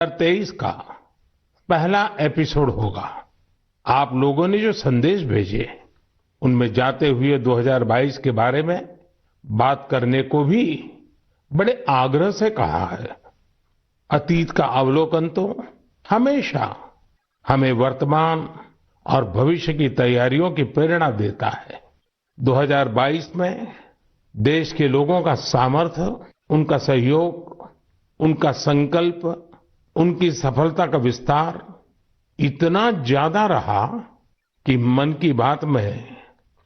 2023 का पहला एपिसोड होगा। आप लोगों ने जो संदेश भेजे उनमें जाते हुए 2022 के बारे में बात करने को भी बड़े आग्रह से कहा है। अतीत का अवलोकन तो हमेशा हमें वर्तमान और भविष्य की तैयारियों की प्रेरणा देता है। 2022 में देश के लोगों का सामर्थ्य, उनका सहयोग, उनका संकल्प, उनकी सफलता का विस्तार इतना ज्यादा रहा कि मन की बात में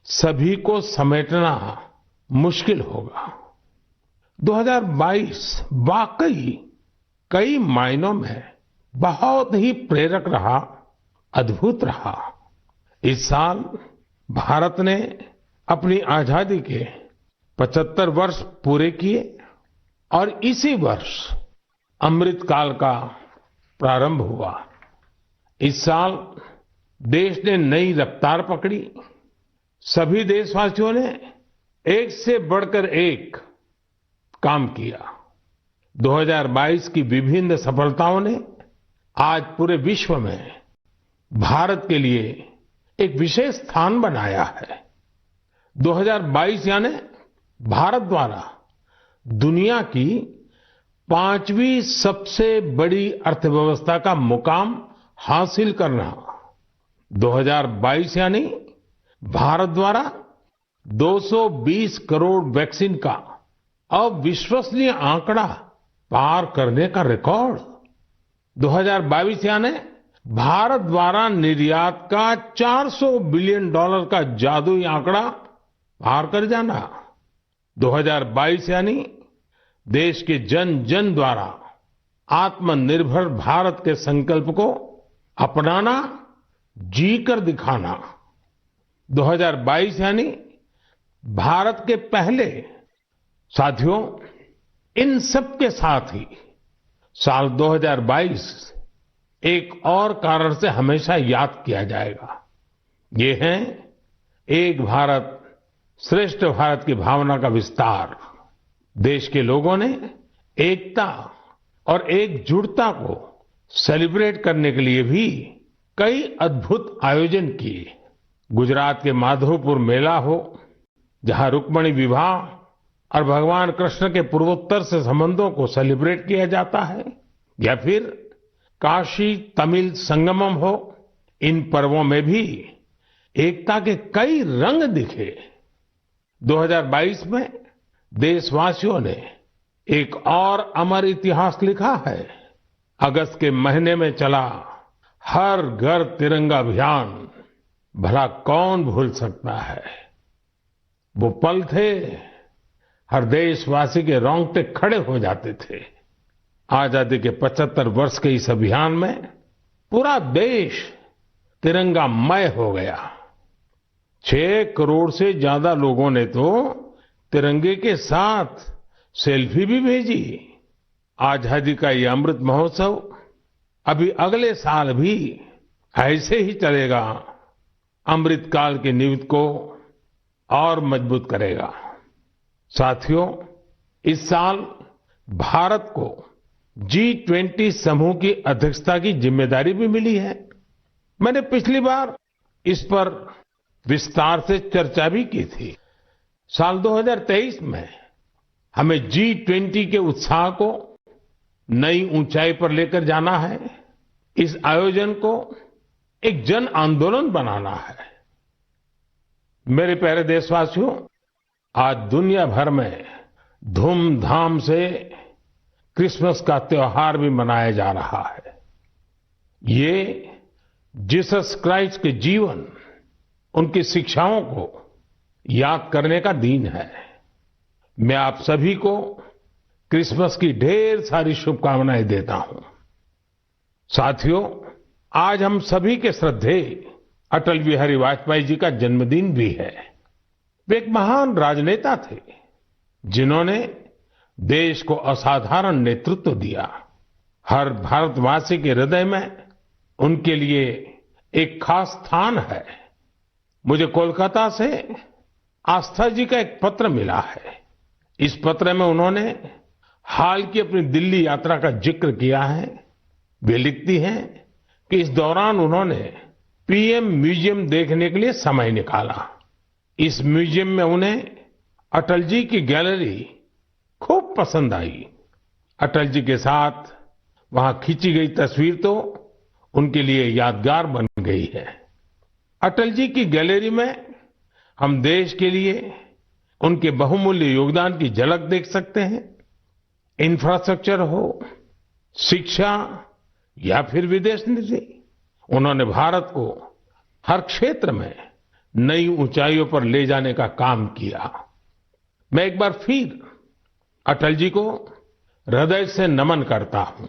सभी को समेटना मुश्किल होगा। 2022 वाकई कई मायनों में बहुत ही प्रेरक रहा, अद्भुत रहा। इस साल भारत ने अपनी आजादी के 75 वर्ष पूरे किए और इसी वर्ष अमृत काल का प्रारंभ हुआ। इस साल देश ने नई रफ्तार पकड़ी। सभी देशवासियों ने एक से बढ़कर एक काम किया। 2022 की विभिन्न सफलताओं ने आज पूरे विश्व में भारत के लिए एक विशेष स्थान बनाया है। 2022 यानी भारत द्वारा दुनिया की 5वीं सबसे बड़ी अर्थव्यवस्था का मुकाम हासिल करना। 2022 यानी भारत द्वारा 220 करोड़ वैक्सीन का अविश्वसनीय आंकड़ा पार करने का रिकॉर्ड। 2022 यानी भारत द्वारा निर्यात का $400 बिलियन का जादुई आंकड़ा पार कर जाना। 2022 यानी देश के जन जन द्वारा आत्मनिर्भर भारत के संकल्प को अपनाना, जी कर दिखाना। 2022 यानी भारत के पहले। साथियों, इन सब के साथ ही साल 2022 एक और कारण से हमेशा याद किया जाएगा। ये है एक भारत श्रेष्ठ भारत की भावना का विस्तार। देश के लोगों ने एकता और एकजुटता को सेलिब्रेट करने के लिए भी कई अद्भुत आयोजन किए। गुजरात के माधवपुर मेला हो, जहां रुक्मिणी विवाह और भगवान कृष्ण के पूर्वोत्तर से संबंधों को सेलिब्रेट किया जाता है, या फिर काशी तमिल संगमम हो, इन पर्वों में भी एकता के कई रंग दिखे। 2022 में देशवासियों ने एक और अमर इतिहास लिखा है। अगस्त के महीने में चला हर घर तिरंगा अभियान, भला कौन भूल सकता है। वो पल थे, हर देशवासी के रोंगटे खड़े हो जाते थे। आजादी के 75 वर्ष के इस अभियान में पूरा देश तिरंगामय हो गया। 6 करोड़ से ज्यादा लोगों ने तो तिरंगे के साथ सेल्फी भी भेजी। आजादी का ये अमृत महोत्सव अभी अगले साल भी ऐसे ही चलेगा, अमृत काल की नींव को और मजबूत करेगा। साथियों, इस साल भारत को G20 समूह की अध्यक्षता की जिम्मेदारी भी मिली है। मैंने पिछली बार इस पर विस्तार से चर्चा भी की थी। साल 2023 में हमें G20 के उत्साह को नई ऊंचाई पर लेकर जाना है। इस आयोजन को एक जन आंदोलन बनाना है। मेरे प्यारे देशवासियों, आज दुनिया भर में धूमधाम से क्रिसमस का त्योहार भी मनाया जा रहा है। ये जीसस क्राइस्ट के जीवन, उनकी शिक्षाओं को याद करने का दिन है। मैं आप सभी को क्रिसमस की ढेर सारी शुभकामनाएं देता हूं। साथियों, आज हम सभी के श्रद्धेय अटल बिहारी वाजपेयी जी का जन्मदिन भी है। वे एक महान राजनेता थे, जिन्होंने देश को असाधारण नेतृत्व दिया। हर भारतवासी के हृदय में उनके लिए एक खास स्थान है। मुझे कोलकाता से आस्था जी का एक पत्र मिला है। इस पत्र में उन्होंने हाल की अपनी दिल्ली यात्रा का जिक्र किया है। वे लिखती हैं कि इस दौरान उन्होंने पीएम म्यूजियम देखने के लिए समय निकाला। इस म्यूजियम में उन्हें अटल जी की गैलरी खूब पसंद आई। अटल जी के साथ वहां खींची गई तस्वीर तो उनके लिए यादगार बन गई है। अटल जी की गैलरी में हम देश के लिए उनके बहुमूल्य योगदान की झलक देख सकते हैं। इंफ्रास्ट्रक्चर हो, शिक्षा या फिर विदेश नीति, उन्होंने भारत को हर क्षेत्र में नई ऊंचाइयों पर ले जाने का काम किया। मैं एक बार फिर अटल जी को हृदय से नमन करता हूं।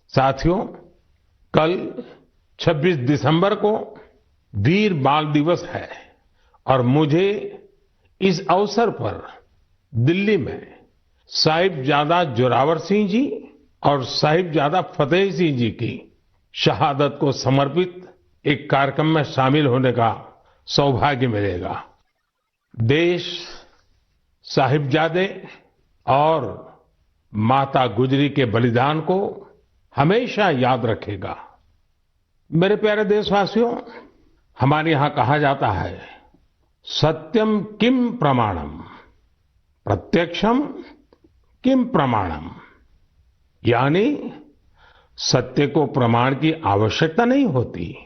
साथियों, कल 26 दिसंबर को वीर बाल दिवस है और मुझे इस अवसर पर दिल्ली में साहिबजादा जोरावर सिंह जी और साहिबजादा फतेह सिंह जी की शहादत को समर्पित एक कार्यक्रम में शामिल होने का सौभाग्य मिलेगा। देश साहिबजादे और माता गुजरी के बलिदान को हमेशा याद रखेगा। मेरे प्यारे देशवासियों, हमारे यहां कहा जाता है, सत्यम किम प्रमाणम, प्रत्यक्षम किम प्रमाणम, यानी सत्य को प्रमाण की आवश्यकता नहीं होती।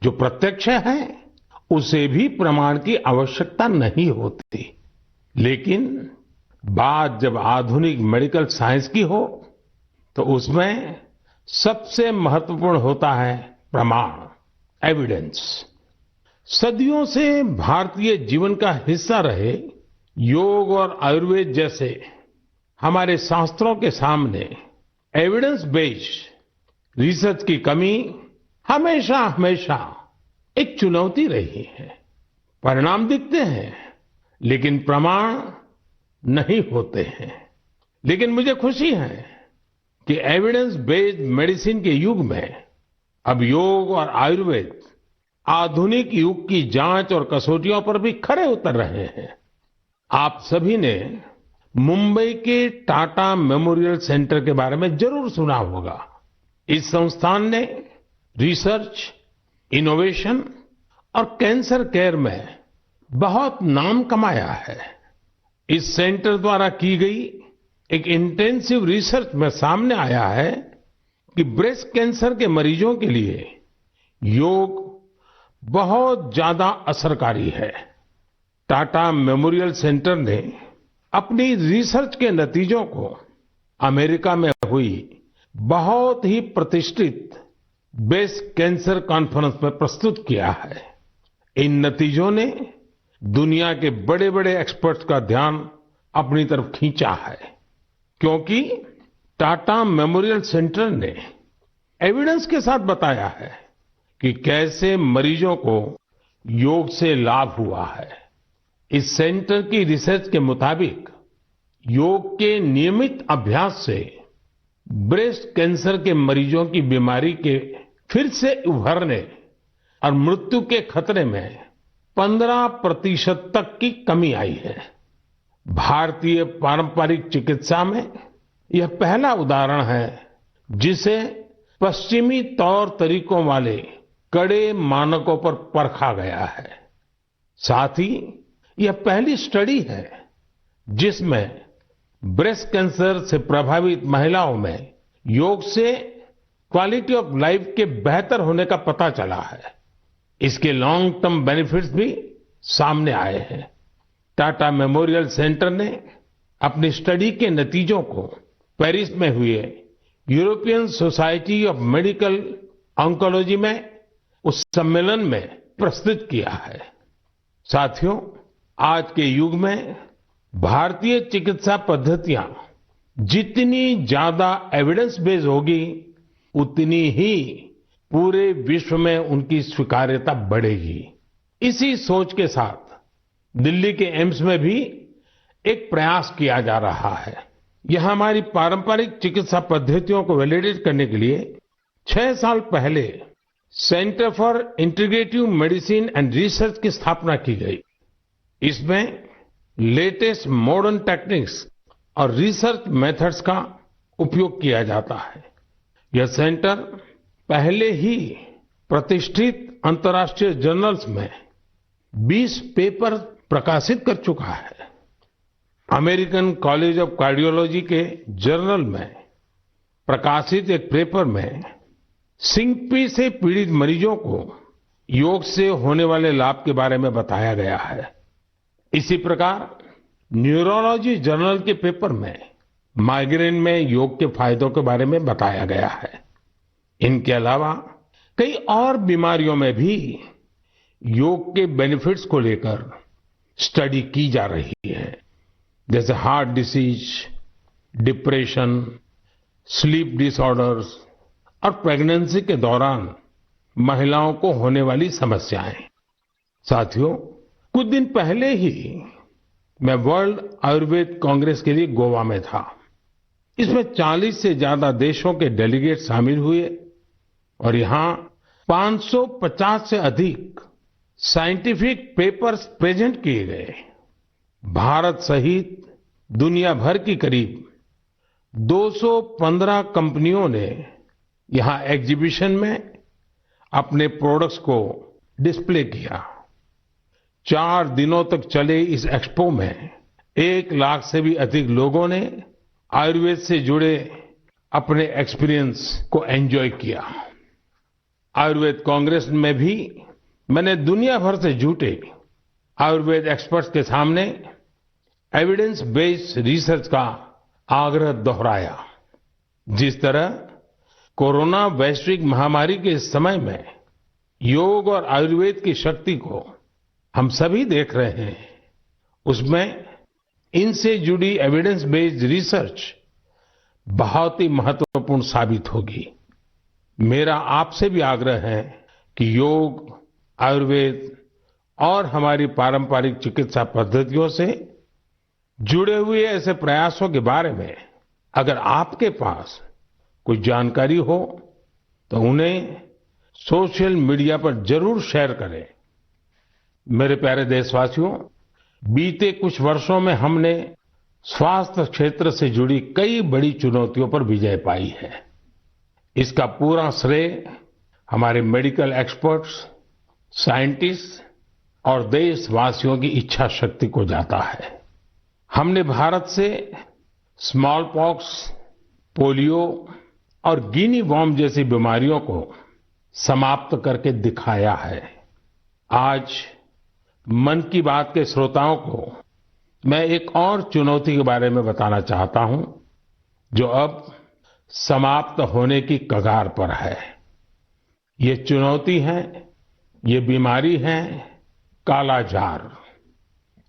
जो प्रत्यक्ष है उसे भी प्रमाण की आवश्यकता नहीं होती। लेकिन बात जब आधुनिक मेडिकल साइंस की हो तो उसमें सबसे महत्वपूर्ण होता है प्रमाण, एविडेंस। सदियों से भारतीय जीवन का हिस्सा रहे योग और आयुर्वेद जैसे हमारे शास्त्रों के सामने एविडेंस बेस्ड रिसर्च की कमी हमेशा हमेशा एक चुनौती रही है। परिणाम दिखते हैं लेकिन प्रमाण नहीं होते हैं। लेकिन मुझे खुशी है कि एविडेंस बेस्ड मेडिसिन के युग में अब योग और आयुर्वेद आधुनिक युग की जांच और कसौटियों पर भी खरे उतर रहे हैं। आप सभी ने मुंबई के टाटा मेमोरियल सेंटर के बारे में जरूर सुना होगा। इस संस्थान ने रिसर्च, इनोवेशन और कैंसर केयर में बहुत नाम कमाया है। इस सेंटर द्वारा की गई एक इंटेंसिव रिसर्च में सामने आया है कि ब्रेस्ट कैंसर के मरीजों के लिए योग बहुत ज्यादा असरकारी है। टाटा मेमोरियल सेंटर ने अपनी रिसर्च के नतीजों को अमेरिका में हुई बहुत ही प्रतिष्ठित ब्रेस्ट कैंसर कॉन्फ्रेंस में प्रस्तुत किया है। इन नतीजों ने दुनिया के बड़े बड़े एक्सपर्ट्स का ध्यान अपनी तरफ खींचा है, क्योंकि टाटा मेमोरियल सेंटर ने एविडेंस के साथ बताया है कि कैसे मरीजों को योग से लाभ हुआ है। इस सेंटर की रिसर्च के मुताबिक योग के नियमित अभ्यास से ब्रेस्ट कैंसर के मरीजों की बीमारी के फिर से उभरने और मृत्यु के खतरे में 15% तक की कमी आई है। भारतीय पारंपरिक चिकित्सा में यह पहला उदाहरण है जिसे पश्चिमी तौर तरीकों वाले कड़े मानकों पर परखा गया है। साथ ही यह पहली स्टडी है जिसमें ब्रेस्ट कैंसर से प्रभावित महिलाओं में योग से क्वालिटी ऑफ लाइफ के बेहतर होने का पता चला है। इसके लॉन्ग टर्म बेनिफिट्स भी सामने आए हैं। टाटा मेमोरियल सेंटर ने अपनी स्टडी के नतीजों को पेरिस में हुए European society of medical oncology में उस सम्मेलन में प्रस्तुत किया है। साथियों, आज के युग में भारतीय चिकित्सा पद्धतियां जितनी ज्यादा एविडेंस बेस्ड होगी उतनी ही पूरे विश्व में उनकी स्वीकार्यता बढ़ेगी। इसी सोच के साथ दिल्ली के एम्स में भी एक प्रयास किया जा रहा है। यहां हमारी पारंपरिक चिकित्सा पद्धतियों को वैलिडेट करने के लिए 6 साल पहले centre for integrative medicine and research की स्थापना की गई। इसमें लेटेस्ट मॉडर्न टेक्निक्स और रिसर्च मेथड्स का उपयोग किया जाता है। यह सेंटर पहले ही प्रतिष्ठित अंतर्राष्ट्रीय जर्नल्स में 20 पेपर प्रकाशित कर चुका है। अमेरिकन कॉलेज ऑफ कार्डियोलॉजी के जर्नल में प्रकाशित एक पेपर में सिंकपी से पीड़ित मरीजों को योग से होने वाले लाभ के बारे में बताया गया है। इसी प्रकार न्यूरोलॉजी जर्नल के पेपर में माइग्रेन में योग के फायदों के बारे में बताया गया है। इनके अलावा कई और बीमारियों में भी योग के बेनिफिट्स को लेकर स्टडी की जा रही है, जैसे heart disease, depression, sleep disorders और प्रेगनेंसी के दौरान महिलाओं को होने वाली समस्याएं। साथियों, कुछ दिन पहले ही मैं वर्ल्ड आयुर्वेद कांग्रेस के लिए गोवा में था। इसमें 40 से ज्यादा देशों के डेलीगेट शामिल हुए और यहां 550 से अधिक साइंटिफिक पेपर्स प्रेजेंट किए गए। भारत सहित दुनिया भर की करीब 215 कंपनियों ने यहां एग्जीबिशन में अपने प्रोडक्ट्स को डिस्प्ले किया। 4 दिनों तक चले इस एक्सपो में 1 लाख से भी अधिक लोगों ने आयुर्वेद से जुड़े अपने एक्सपीरियंस को एंजॉय किया। आयुर्वेद कांग्रेस में भी मैंने दुनिया भर से जुटे आयुर्वेद एक्सपर्ट्स के सामने एविडेंस बेस्ड रिसर्च का आग्रह दोहराया। जिस तरह कोरोना वैश्विक महामारी के इस समय में योग और आयुर्वेद की शक्ति को हम सभी देख रहे हैं, उसमें इनसे जुड़ी एविडेंस बेस्ड रिसर्च बहुत ही महत्वपूर्ण साबित होगी। मेरा आपसे भी आग्रह है कि योग, आयुर्वेद और हमारी पारंपरिक चिकित्सा पद्धतियों से जुड़े हुए ऐसे प्रयासों के बारे में अगर आपके पास कोई जानकारी हो तो उन्हें सोशल मीडिया पर जरूर शेयर करें। मेरे प्यारे देशवासियों, बीते कुछ वर्षों में हमने स्वास्थ्य क्षेत्र से जुड़ी कई बड़ी चुनौतियों पर विजय पाई है। इसका पूरा श्रेय हमारे मेडिकल एक्सपर्ट्स, साइंटिस्ट और देशवासियों की इच्छा शक्ति को जाता है। हमने भारत से स्मॉल पॉक्स, पोलियो और गिनी वॉर्म जैसी बीमारियों को समाप्त करके दिखाया है। आज मन की बात के श्रोताओं को मैं एक और चुनौती के बारे में बताना चाहता हूं, जो अब समाप्त होने की कगार पर है। ये चुनौती है, ये बीमारी है कालाजार।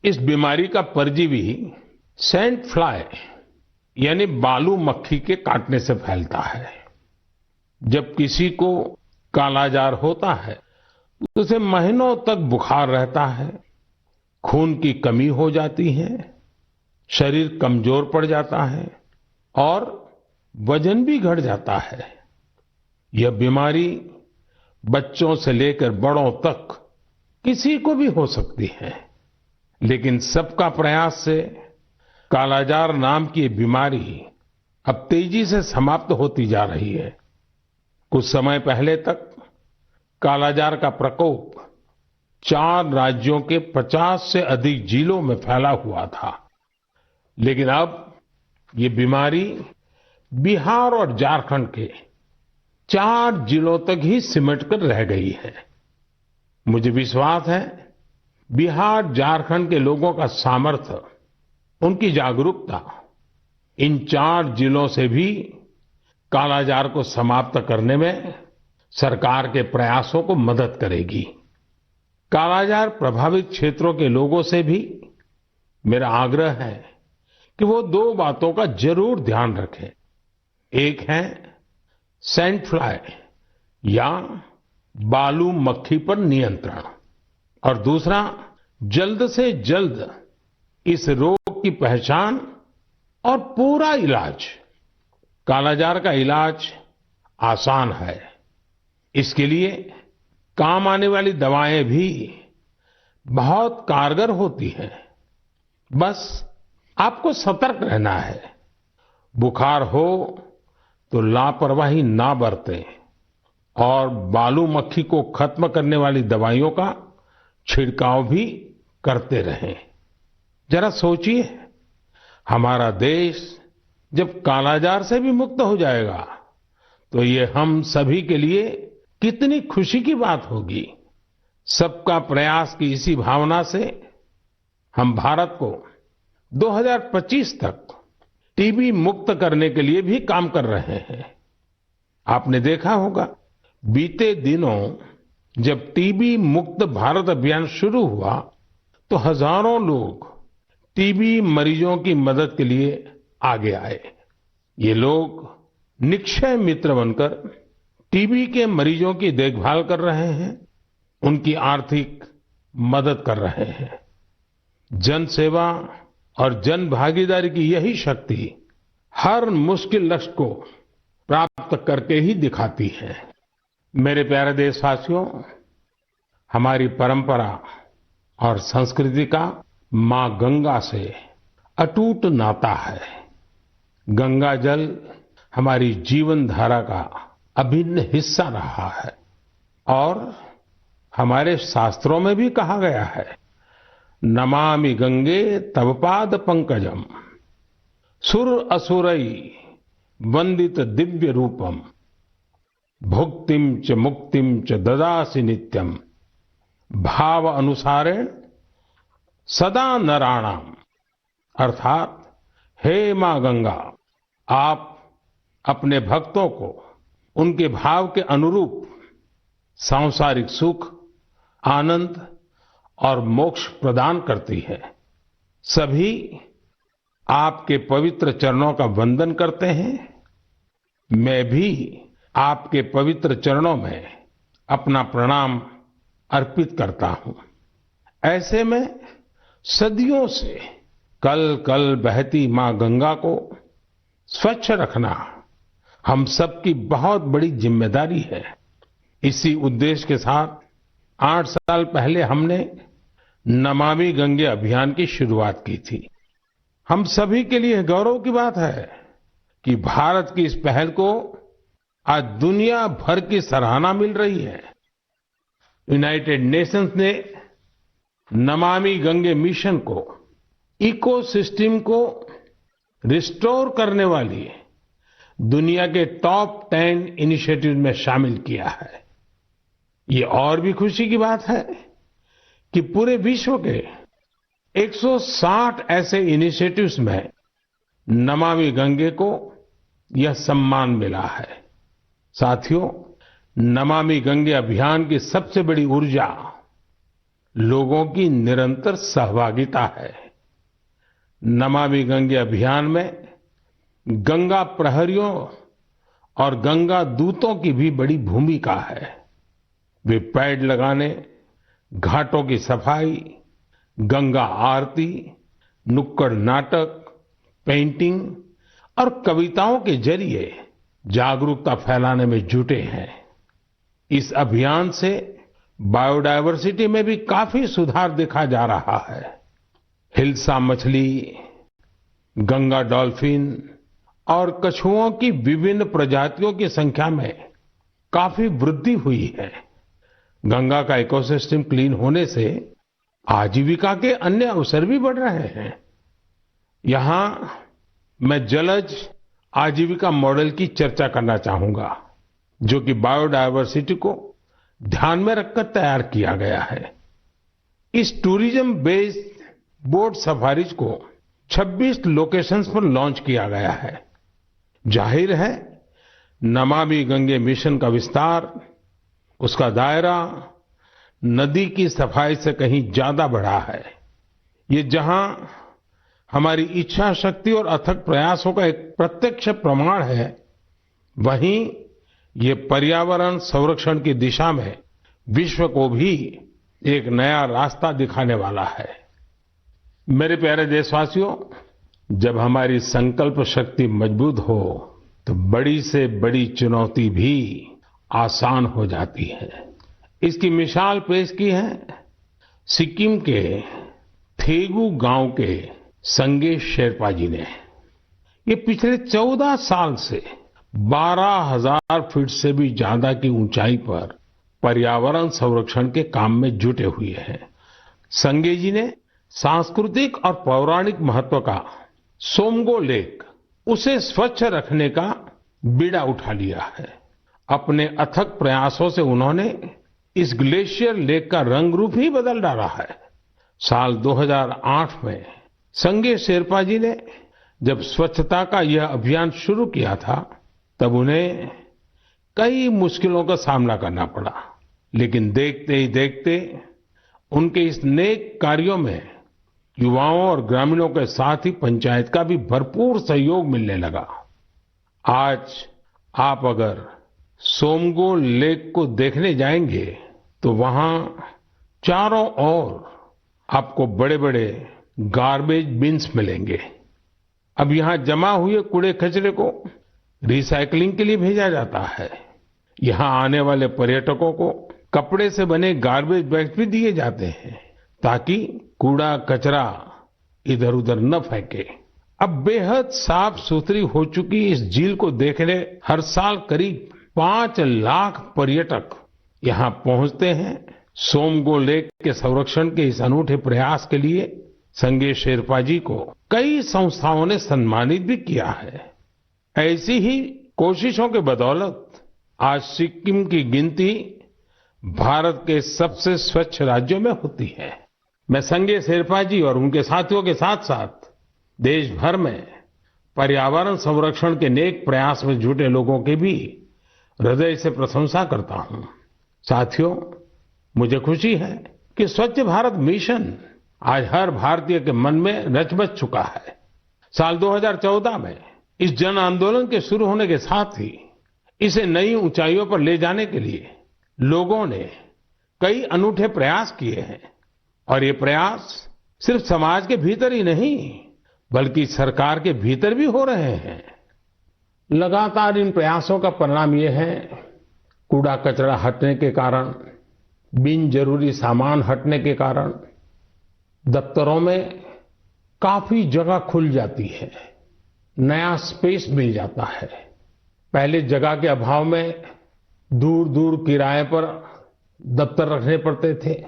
इस बीमारी का परजीवी सैंड फ्लाई यानी बालू मक्खी के काटने से फैलता है। जब किसी को कालाजार होता है तो उसे महीनों तक बुखार रहता है, खून की कमी हो जाती है, शरीर कमजोर पड़ जाता है और वजन भी घट जाता है। यह बीमारी बच्चों से लेकर बड़ों तक किसी को भी हो सकती है, लेकिन सबका प्रयास से कालाजार नाम की बीमारी अब तेजी से समाप्त होती जा रही है। कुछ समय पहले तक कालाजार का प्रकोप 4 राज्यों के 50 से अधिक जिलों में फैला हुआ था, लेकिन अब ये बीमारी बिहार और झारखंड के 4 जिलों तक ही सिमट कर रह गई है। मुझे विश्वास है बिहार, झारखंड के लोगों का सामर्थ्य, उनकी जागरूकता इन 4 जिलों से भी कालाजार को समाप्त करने में सरकार के प्रयासों को मदद करेगी। कालाजार प्रभावित क्षेत्रों के लोगों से भी मेरा आग्रह है कि वो 2 बातों का जरूर ध्यान रखें। एक है सैंड फ्लाई या बालू मक्खी पर नियंत्रण और दूसरा जल्द से जल्द इस रोग की पहचान और पूरा इलाज। कालाजार का इलाज आसान है। इसके लिए काम आने वाली दवाएं भी बहुत कारगर होती हैं। बस आपको सतर्क रहना है। बुखार हो तो लापरवाही ना बरतें और बालू मक्खी को खत्म करने वाली दवाइयों का छिड़काव भी करते रहें। जरा सोचिए, हमारा देश जब कालाजार से भी मुक्त हो जाएगा तो ये हम सभी के लिए कितनी खुशी की बात होगी। सबका प्रयास की इसी भावना से हम भारत को 2025 तक टीबी मुक्त करने के लिए भी काम कर रहे हैं। आपने देखा होगा, बीते दिनों जब टीबी मुक्त भारत अभियान शुरू हुआ तो हजारों लोग टीबी मरीजों की मदद के लिए आगे आए। ये लोग निक्षय मित्र बनकर टीबी के मरीजों की देखभाल कर रहे हैं, उनकी आर्थिक मदद कर रहे हैं। जन सेवा और जन भागीदारी की यही शक्ति हर मुश्किल लक्ष्य को प्राप्त करके ही दिखाती है। मेरे प्यारे देशवासियों, हमारी परंपरा और संस्कृति का मां गंगा से अटूट नाता है। गंगा जल हमारी जीवन धारा का अभिन्न हिस्सा रहा है और हमारे शास्त्रों में भी कहा गया है, नमामि गंगे तव पाद पंकजम सुर असुरई वंदित दिव्य रूपम भुक्तिम च मुक्तिम च ददासि नित्यम भाव अनुसारेण सदा नराणाम। अर्थात, हे मां गंगा, आप अपने भक्तों को उनके भाव के अनुरूप सांसारिक सुख, आनंद और मोक्ष प्रदान करती है। सभी आपके पवित्र चरणों का वंदन करते हैं। मैं भी आपके पवित्र चरणों में अपना प्रणाम अर्पित करता हूं। ऐसे में सदियों से कल कल बहती मां गंगा को स्वच्छ रखना हम सबकी बहुत बड़ी जिम्मेदारी है। इसी उद्देश्य के साथ 8 साल पहले हमने नमामि गंगे अभियान की शुरुआत की थी। हम सभी के लिए गौरव की बात है कि भारत की इस पहल को आज दुनिया भर की सराहना मिल रही है। यूनाइटेड नेशंस ने नमामि गंगे मिशन को इकोसिस्टम को रिस्टोर करने वाली दुनिया के टॉप 10 इनिशिएटिव में शामिल किया है। ये और भी खुशी की बात है कि पूरे विश्व के 160 ऐसे इनिशिएटिव्स में नमामि गंगे को यह सम्मान मिला है। साथियों, नमामि गंगे अभियान की सबसे बड़ी ऊर्जा लोगों की निरंतर सहभागिता है। नमामि गंगे अभियान में गंगा प्रहरियों और गंगा दूतों की भी बड़ी भूमिका है। वे पेड़ लगाने, घाटों की सफाई, गंगा आरती, नुक्कड़ नाटक, पेंटिंग और कविताओं के जरिए जागरूकता फैलाने में जुटे हैं। इस अभियान से बायोडायवर्सिटी में भी काफी सुधार देखा जा रहा है। हिल्सा मछली, गंगा डॉल्फिन और कछुओं की विभिन्न प्रजातियों की संख्या में काफी वृद्धि हुई है। गंगा का इकोसिस्टम क्लीन होने से आजीविका के अन्य अवसर भी बढ़ रहे हैं। यहां मैं जलज आजीविका मॉडल की चर्चा करना चाहूंगा, जो कि बायोडायवर्सिटी को ध्यान में रखकर तैयार किया गया है। इस टूरिज्म बेस्ड बोट सफारीज को 26 लोकेशंस पर लॉन्च किया गया है। जाहिर है, नमामि गंगे मिशन का विस्तार, उसका दायरा नदी की सफाई से कहीं ज्यादा बढ़ा है। ये जहां हमारी इच्छा शक्ति और अथक प्रयासों का एक प्रत्यक्ष प्रमाण है, वहीं ये पर्यावरण संरक्षण की दिशा में विश्व को भी एक नया रास्ता दिखाने वाला है। मेरे प्यारे देशवासियों, जब हमारी संकल्प शक्ति मजबूत हो तो बड़ी से बड़ी चुनौती भी आसान हो जाती है। इसकी मिसाल पेश की है सिक्किम के थेगू गांव के संगे शेरपा जी ने। ये पिछले 14 साल से 12,000 फीट से भी ज्यादा की ऊंचाई पर पर्यावरण संरक्षण के काम में जुटे हुए हैं। संगे जी ने सांस्कृतिक और पौराणिक महत्व का सोमगो लेक, उसे स्वच्छ रखने का बीड़ा उठा लिया है। अपने अथक प्रयासों से उन्होंने इस ग्लेशियर लेक का रंग रूप ही बदल डाला है। साल 2008 में संगे शेरपा जी ने जब स्वच्छता का यह अभियान शुरू किया था, तब उन्हें कई मुश्किलों का सामना करना पड़ा, लेकिन देखते ही देखते उनके इस नेक कार्यों में युवाओं और ग्रामीणों के साथ ही पंचायत का भी भरपूर सहयोग मिलने लगा। आज आप अगर सोमगो लेक को देखने जाएंगे तो वहां चारों ओर आपको बड़े-बड़े गार्बेज बिन्स मिलेंगे। अब यहां जमा हुए कूड़े कचरे को रिसाइकलिंग के लिए भेजा जाता है। यहां आने वाले पर्यटकों को कपड़े से बने गार्बेज बैग्स भी दिए जाते हैं, ताकि कूड़ा कचरा इधर उधर न फेंके। अब बेहद साफ सुथरी हो चुकी इस झील को देखने हर साल करीब 5 लाख पर्यटक यहां पहुंचते हैं। सोमगो लेक के संरक्षण के इस अनूठे प्रयास के लिए संगे शेरपा जी को कई संस्थाओं ने सम्मानित भी किया है। ऐसी ही कोशिशों के बदौलत आज सिक्किम की गिनती भारत के सबसे स्वच्छ राज्यों में होती है। मैं संगे शेरपा जी और उनके साथियों के साथ साथ देश भर में पर्यावरण संरक्षण के नेक प्रयास में जुटे लोगों की भी हृदय से प्रशंसा करता हूं। साथियों, मुझे खुशी है कि स्वच्छ भारत मिशन आज हर भारतीय के मन में रच बस चुका है। साल 2014 में इस जन आंदोलन के शुरू होने के साथ ही इसे नई ऊंचाइयों पर ले जाने के लिए लोगों ने कई अनूठे प्रयास किए हैं, और ये प्रयास सिर्फ समाज के भीतर ही नहीं बल्कि सरकार के भीतर भी हो रहे हैं। लगातार इन प्रयासों का परिणाम ये है, कूड़ा कचरा हटने के कारण, बिन जरूरी सामान हटने के कारण दफ्तरों में काफी जगह खुल जाती है, नया स्पेस मिल जाता है। पहले जगह के अभाव में दूर दूर किराए पर दफ्तर रखने पड़ते थे।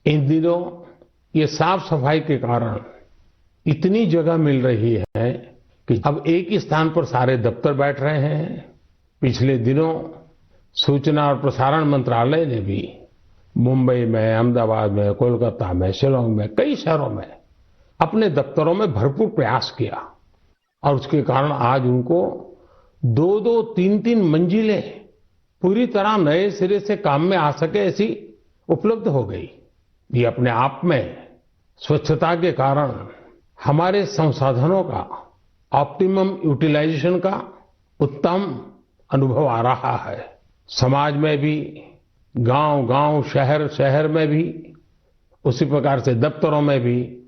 इन दिनों ये साफ सफाई के कारण इतनी जगह मिल रही है कि अब एक ही स्थान पर सारे दफ्तर बैठ रहे हैं। पिछले दिनों सूचना और प्रसारण मंत्रालय ने भी मुंबई में, अहमदाबाद में, कोलकाता में, शिलांग में, कई शहरों में अपने दफ्तरों में भरपूर प्रयास किया, और उसके कारण आज उनको 2-2, 3-3 मंजिलें पूरी तरह नए सिरे से काम में आ सके ऐसी उपलब्ध हो गई। ये अपने आप में स्वच्छता के कारण हमारे संसाधनों का ऑप्टिमम यूटिलाइजेशन का उत्तम अनुभव आ रहा है। समाज में भी, गांव-गांव, शहर-शहर में भी, उसी प्रकार से दफ्तरों में भी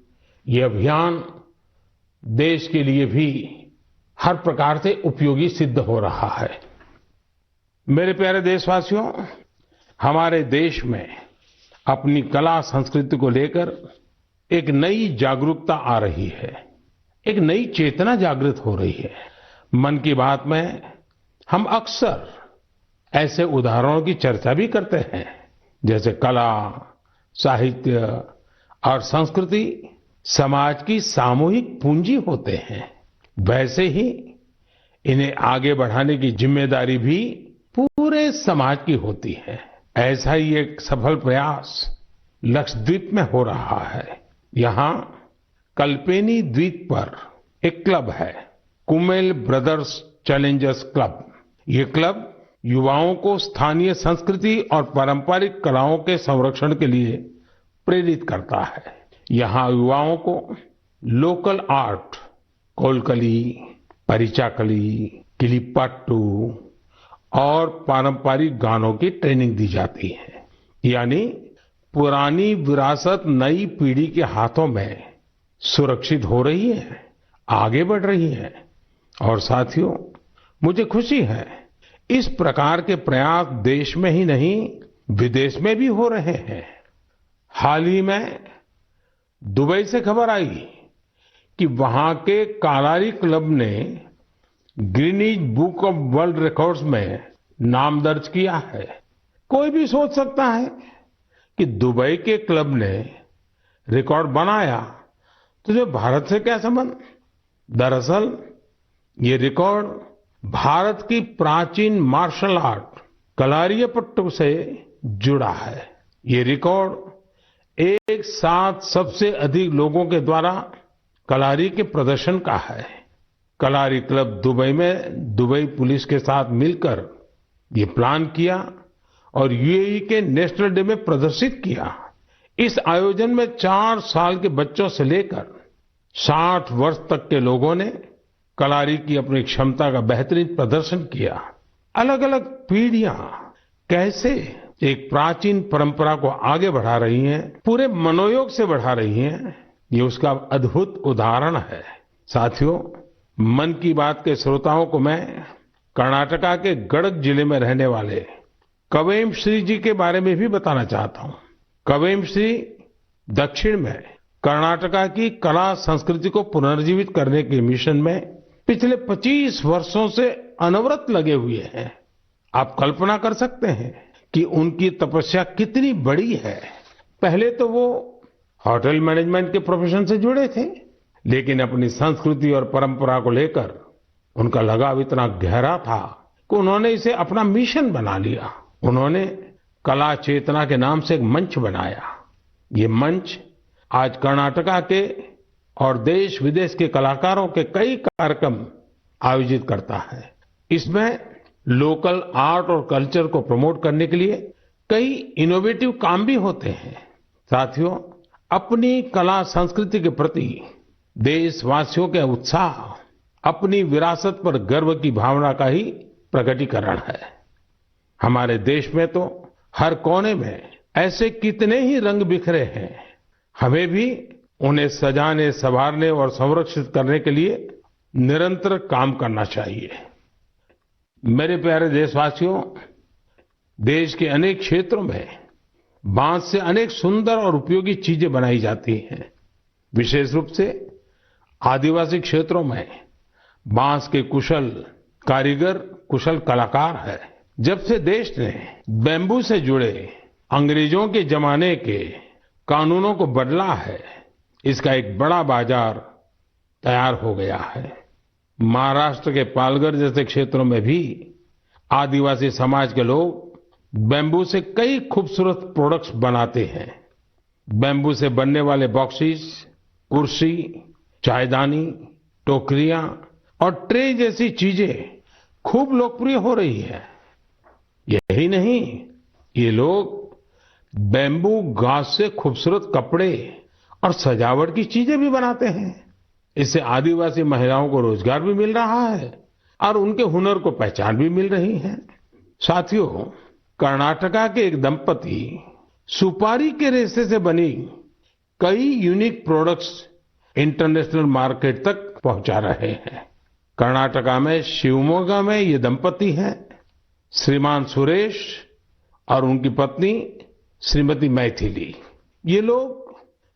ये अभियान देश के लिए भी हर प्रकार से उपयोगी सिद्ध हो रहा है। मेरे प्यारे देशवासियों, हमारे देश में अपनी कला संस्कृति को लेकर एक नई जागरूकता आ रही है, एक नई चेतना जागृत हो रही है। मन की बात में हम अक्सर ऐसे उदाहरणों की चर्चा भी करते हैं, जैसे कला, साहित्य और संस्कृति समाज की सामूहिक पूंजी होते हैं। वैसे ही इन्हें आगे बढ़ाने की जिम्मेदारी भी पूरे समाज की होती है। ऐसा ही एक सफल प्रयास लक्षद्वीप में हो रहा है। यहाँ कल्पेनी द्वीप पर एक क्लब है, कुमेल ब्रदर्स चैलेंजर्स क्लब। ये क्लब युवाओं को स्थानीय संस्कृति और पारंपरिक कलाओं के संरक्षण के लिए प्रेरित करता है। यहाँ युवाओं को लोकल आर्ट, कोलकली, परिचाकली, किलिप्पाट्टू और पारंपरिक गानों की ट्रेनिंग दी जाती है। यानी पुरानी विरासत नई पीढ़ी के हाथों में सुरक्षित हो रही है, आगे बढ़ रही है। और साथियों, मुझे खुशी है इस प्रकार के प्रयास देश में ही नहीं विदेश में भी हो रहे हैं। हाल ही में दुबई से खबर आई कि वहां के कालारी क्लब ने Guinness book of world records में नाम दर्ज किया है। कोई भी सोच सकता है कि दुबई के क्लब ने रिकॉर्ड बनाया तो जो भारत से क्या संबंध। दरअसल ये रिकॉर्ड भारत की प्राचीन मार्शल आर्ट कलारियपट्टू से जुड़ा है। ये रिकॉर्ड एक साथ सबसे अधिक लोगों के द्वारा कलारी के प्रदर्शन का है। कलारी क्लब दुबई में दुबई पुलिस के साथ मिलकर ये प्लान किया और यूएई के नेशनल डे में प्रदर्शित किया। इस आयोजन में 4 साल के बच्चों से लेकर 60 वर्ष तक के लोगों ने कलारी की अपनी क्षमता का बेहतरीन प्रदर्शन किया। अलग अलग पीढ़ियां कैसे एक प्राचीन परंपरा को आगे बढ़ा रही हैं, पूरे मनोयोग से बढ़ा रही हैं, ये उसका अद्भुत उदाहरण है। साथियों, मन की बात के श्रोताओं को मैं कर्नाटका के गडक जिले में रहने वाले कवेम श्री जी के बारे में भी बताना चाहता हूं। कवेम श्री दक्षिण में कर्नाटका की कला संस्कृति को पुनर्जीवित करने के मिशन में पिछले 25 वर्षों से अनवरत लगे हुए हैं। आप कल्पना कर सकते हैं कि उनकी तपस्या कितनी बड़ी है। पहले तो वो होटल मैनेजमेंट के प्रोफेशन से जुड़े थे, लेकिन अपनी संस्कृति और परंपरा को लेकर उनका लगाव इतना गहरा था कि उन्होंने इसे अपना मिशन बना लिया। उन्होंने कला चेतना के नाम से एक मंच बनाया। ये मंच आज कर्नाटका के और देश विदेश के कलाकारों के कई कार्यक्रम आयोजित करता है। इसमें लोकल आर्ट और कल्चर को प्रमोट करने के लिए कई इनोवेटिव काम भी होते हैं। साथियों, अपनी कला संस्कृति के प्रति देशवासियों के उत्साह अपनी विरासत पर गर्व की भावना का ही प्रकटीकरण है। हमारे देश में तो हर कोने में ऐसे कितने ही रंग बिखरे हैं। हमें भी उन्हें सजाने, संवारने और संरक्षित करने के लिए निरंतर काम करना चाहिए। मेरे प्यारे देशवासियों, देश के अनेक क्षेत्रों में बांस से अनेक सुंदर और उपयोगी चीजें बनाई जाती हैं। विशेष रूप से आदिवासी क्षेत्रों में बांस के कुशल कारीगर, कुशल कलाकार है। जब से देश ने बैम्बू से जुड़े अंग्रेजों के जमाने के कानूनों को बदला है, इसका एक बड़ा बाजार तैयार हो गया है। महाराष्ट्र के पालघर जैसे क्षेत्रों में भी आदिवासी समाज के लोग बैम्बू से कई खूबसूरत प्रोडक्ट्स बनाते हैं। बैम्बू से बनने वाले बॉक्सेस, कुर्सी, चायदानी, टोकरियां और ट्रे जैसी चीजें खूब लोकप्रिय हो रही है। यही नहीं, ये लोग बैम्बू घास से खूबसूरत कपड़े और सजावट की चीजें भी बनाते हैं। इससे आदिवासी महिलाओं को रोजगार भी मिल रहा है और उनके हुनर को पहचान भी मिल रही है। साथियों, कर्नाटका के एक दंपति सुपारी के रेशे से बनी कई यूनिक प्रोडक्ट्स इंटरनेशनल मार्केट तक पहुंचा रहे हैं। कर्नाटका में शिवमोगा में ये दंपति हैं, श्रीमान सुरेश और उनकी पत्नी श्रीमती मैथिली। ये लोग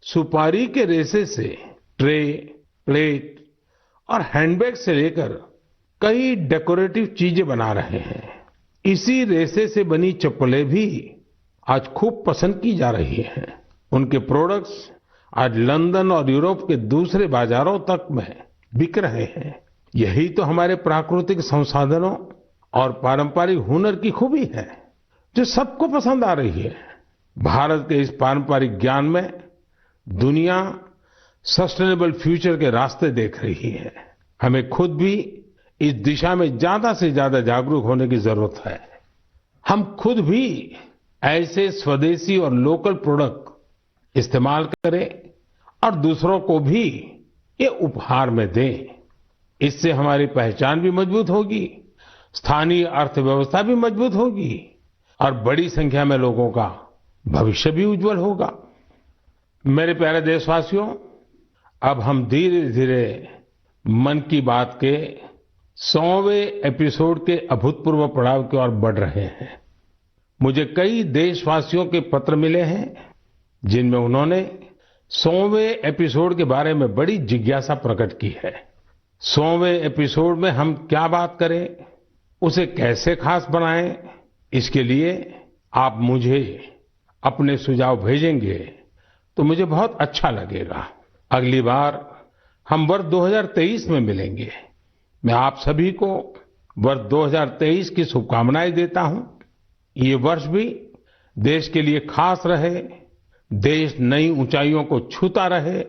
सुपारी के रेशे से ट्रे, प्लेट और हैंडबैग से लेकर कई डेकोरेटिव चीजें बना रहे हैं। इसी रेशे से बनी चप्पलें भी आज खूब पसंद की जा रही हैं। उनके प्रोडक्ट्स आज लंदन और यूरोप के दूसरे बाजारों तक में बिक रहे हैं। यही तो हमारे प्राकृतिक संसाधनों और पारंपरिक हुनर की खूबी है, जो सबको पसंद आ रही है। भारत के इस पारंपरिक ज्ञान में दुनिया सस्टेनेबल फ्यूचर के रास्ते देख रही है। हमें खुद भी इस दिशा में ज्यादा से ज्यादा जागरूक होने की जरूरत है। हम खुद भी ऐसे स्वदेशी और लोकल प्रोडक्ट इस्तेमाल करें और दूसरों को भी ये उपहार में दें। इससे हमारी पहचान भी मजबूत होगी, स्थानीय अर्थव्यवस्था भी मजबूत होगी और बड़ी संख्या में लोगों का भविष्य भी उज्जवल होगा। मेरे प्यारे देशवासियों, अब हम धीरे धीरे मन की बात के 100वें एपिसोड के अभूतपूर्व पड़ाव की ओर बढ़ रहे हैं। मुझे कई देशवासियों के पत्र मिले हैं जिनमें उन्होंने 100वें एपिसोड के बारे में बड़ी जिज्ञासा प्रकट की है। 100वें एपिसोड में हम क्या बात करें, उसे कैसे खास बनाएं, इसके लिए आप मुझे अपने सुझाव भेजेंगे तो मुझे बहुत अच्छा लगेगा। अगली बार हम वर्ष 2023 में मिलेंगे। मैं आप सभी को वर्ष 2023 की शुभकामनाएं देता हूं। ये वर्ष भी देश के लिए खास रहे, देश नई ऊंचाइयों को छूता रहे।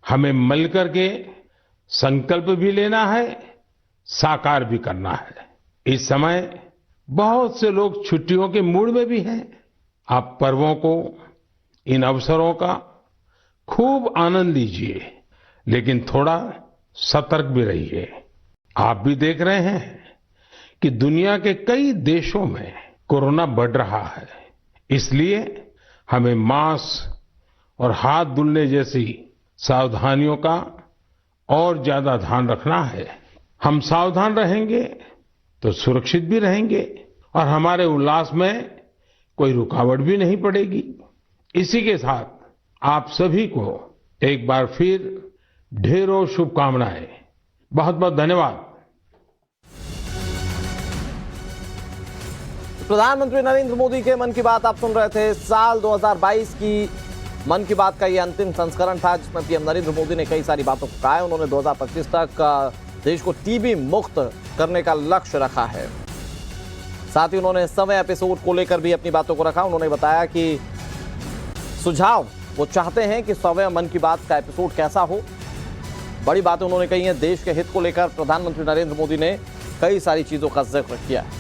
हमें मिलकर के संकल्प भी लेना है, साकार भी करना है। इस समय बहुत से लोग छुट्टियों के मूड में भी हैं। आप पर्वों को, इन अवसरों का खूब आनंद लीजिए, लेकिन थोड़ा सतर्क भी रहिए। आप भी देख रहे हैं कि दुनिया के कई देशों में कोरोना बढ़ रहा है। इसलिए हमें मास्क और हाथ धुलने जैसी सावधानियों का और ज्यादा ध्यान रखना है। हम सावधान रहेंगे तो सुरक्षित भी रहेंगे और हमारे उल्लास में कोई रुकावट भी नहीं पड़ेगी। इसी के साथ आप सभी को एक बार फिर ढेरों शुभकामनाएं। बहुत बहुत धन्यवाद। प्रधानमंत्री नरेंद्र मोदी के मन की बात आप सुन रहे थे। साल 2022 की मन की बात का ये अंतिम संस्करण था, जिसमें पीएम नरेंद्र मोदी ने कई सारी बातों को कहा है। उन्होंने 2025 तक देश को टीबी मुक्त करने का लक्ष्य रखा है। साथ ही उन्होंने 100वें एपिसोड को लेकर भी अपनी बातों को रखा। उन्होंने बताया कि सुझाव वो चाहते हैं कि 100वें मन की बात का एपिसोड कैसा हो। बड़ी बातें उन्होंने कही हैं। देश के हित को लेकर प्रधानमंत्री नरेंद्र मोदी ने कई सारी चीजों का जिक्र किया है।